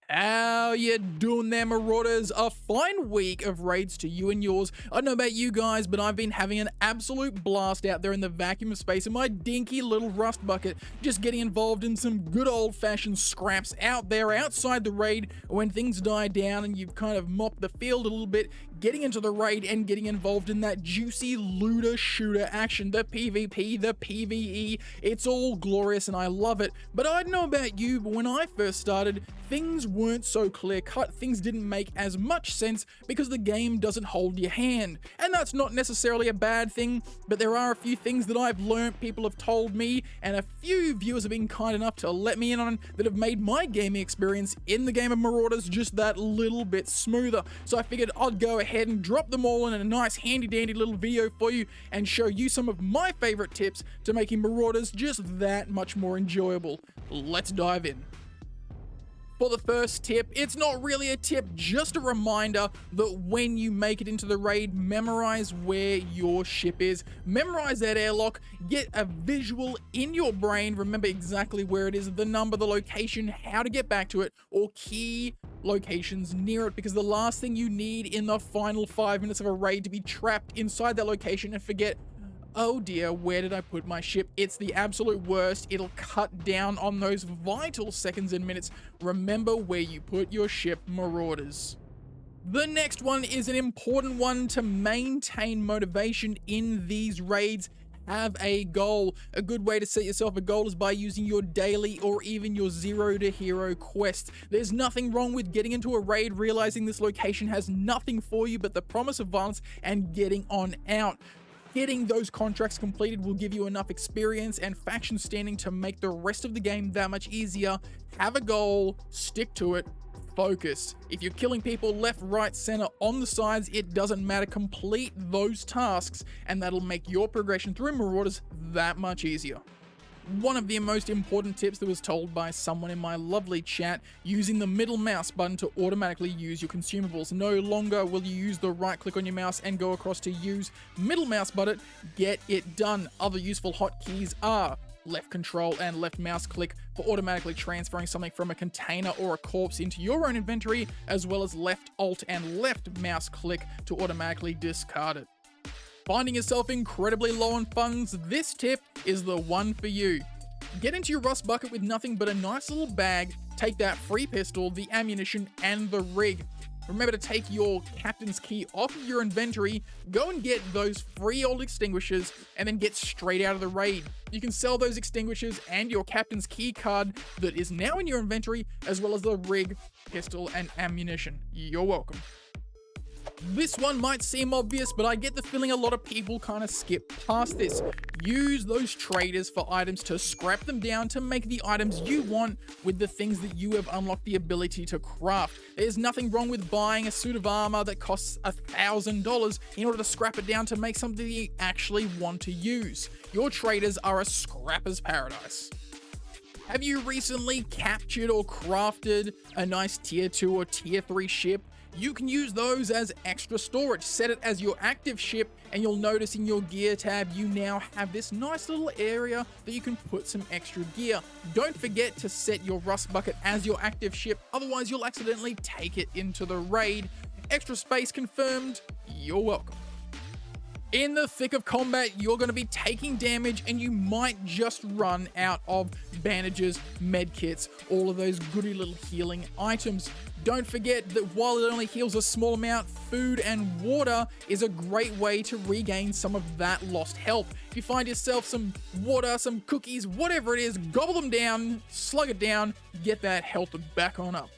How you doing there, Marauders? A fine week of raids to you and yours. I don't know about you guys, but I've been having an absolute blast out there in the vacuum of space in my dinky little rust bucket, just getting involved in some good old-fashioned scraps out there outside the raid when things die down and you've kind of mopped the field a little bit, getting into the raid and getting involved in that juicy looter-shooter action, the PvP, the PvE. It's all glorious and I love it. But I don't know about you, but when I first started, things weren't so clear-cut. Things didn't make as much sense because the game doesn't hold your hand. And that's not necessarily a bad thing, but there are a few things that I've learned, people have told me, and a few viewers have been kind enough to let me in on that have made my gaming experience in the game of Marauders just that little bit smoother. So I figured I'd go ahead and drop them all in a nice handy-dandy little video for you and show you some of my favorite tips to making Marauders just that much more enjoyable. Let's dive in. For the first tip, it's not really a tip, just a reminder that when you make it into the raid, memorize where your ship is. Memorize that airlock, get a visual in your brain, remember exactly where it is, the number, the location, how to get back to it, or key locations near it, because the last thing you need in the final 5 minutes of a raid to be trapped inside that location and forget, oh dear, where did I put my ship? It's the absolute worst. It'll cut down on those vital seconds and minutes. Remember where you put your ship, Marauders. The next one is an important one to maintain motivation in these raids. Have a goal. A good way to set yourself a goal is by using your daily or even your zero to hero quest. There's nothing wrong with getting into a raid, realizing this location has nothing for you but the promise of violence, and getting on out. Getting those contracts completed will give you enough experience and faction standing to make the rest of the game that much easier. Have a goal, stick to it, focus. If you're killing people left, right, center, on the sides, it doesn't matter. Complete those tasks and that'll make your progression through Marauders that much easier. One of the most important tips that was told by someone in my lovely chat, using the middle mouse button to automatically use your consumables. No longer will you use the right click on your mouse and go across to use middle mouse button. Get it done. Other useful hotkeys are left control and left mouse click for automatically transferring something from a container or a corpse into your own inventory, as well as left alt and left mouse click to automatically discard it. Finding yourself incredibly low on funds, this tip is the one for you. Get into your rust bucket with nothing but a nice little bag, take that free pistol, the ammunition, and the rig. Remember to take your captain's key off of your inventory, go and get those free old extinguishers, and then get straight out of the raid. You can sell those extinguishers and your captain's key card that is now in your inventory, as well as the rig, pistol, and ammunition. You're welcome. This one might seem obvious, but I get the feeling a lot of people kind of skip past this. Use those traders for items to scrap them down to make the items you want with the things that you have unlocked the ability to craft. There's nothing wrong with buying a suit of armor that costs $1,000 in order to scrap it down to make something you actually want to use. Your traders are a scrapper's paradise. Have you recently captured or crafted a nice tier 2 or tier 3 ship? You can use those as extra storage. Set it as your active ship and you'll notice in your gear tab you now have this nice little area that you can put some extra gear. Don't forget to set your rust bucket as your active ship, otherwise you'll accidentally take it into the raid. Extra space confirmed, you're welcome. In the thick of combat, you're going to be taking damage and you might just run out of bandages, medkits, all of those goody little healing items. Don't forget that while it only heals a small amount, food and water is a great way to regain some of that lost health. If you find yourself some water, some cookies, whatever it is, gobble them down, slug it down, get that health back on up.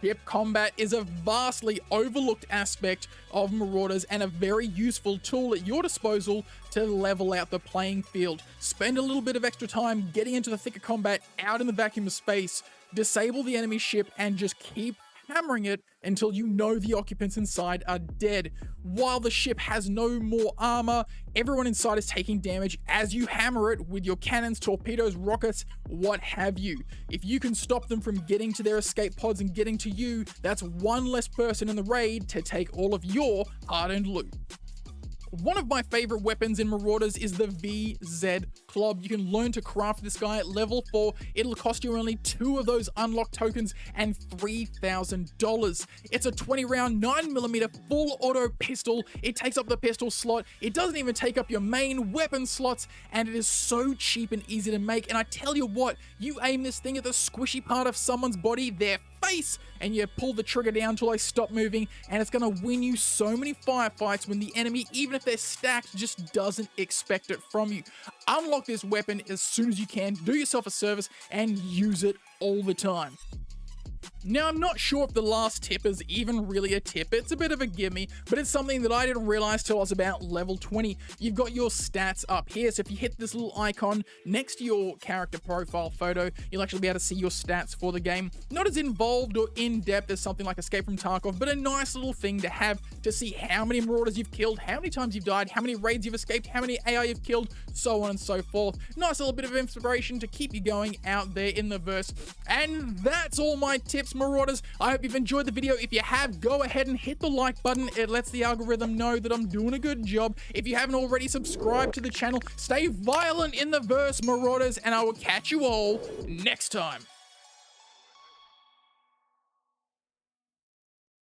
Ship combat is a vastly overlooked aspect of Marauders and a very useful tool at your disposal to level out the playing field. Spend a little bit of extra time getting into the thick of combat out in the vacuum of space, disable the enemy ship, and just keep hammering it until you know the occupants inside are dead. While the ship has no more armor, everyone inside is taking damage as you hammer it with your cannons, torpedoes, rockets, what have you. If you can stop them from getting to their escape pods and getting to you, that's one less person in the raid to take all of your hard-earned loot. One of my favorite weapons in Marauders is the VZ Club. You can learn to craft this guy at level 4. It'll cost you only 2 of those unlock tokens and $3,000. It's a 20-round 9mm full auto pistol. It takes up the pistol slot. It doesn't even take up your main weapon slots, and it is so cheap and easy to make. And I tell you what, you aim this thing at the squishy part of someone's body, their face, and you pull the trigger down until they stop moving, and it's going to win you so many firefights when the enemy, even if they're stacked, just doesn't expect it from you. Unlock this weapon as soon as you can, do yourself a service, and use it all the time. Now, I'm not sure if the last tip is even really a tip. It's a bit of a gimme, but it's something that I didn't realize till I was about level 20. You've got your stats up here, so if you hit this little icon next to your character profile photo, you'll actually be able to see your stats for the game. Not as involved or in-depth as something like Escape from Tarkov, but a nice little thing to have to see how many Marauders you've killed, how many times you've died, how many raids you've escaped, how many AI you've killed, so on and so forth. Nice little bit of inspiration to keep you going out there in the verse. And that's all my tips, Marauders. I hope you've enjoyed the video. If you have, go ahead and hit the like button. It lets the algorithm know that I'm doing a good job. If you haven't already subscribed to the channel, stay violent in the verse, Marauders, and I will catch you all next time.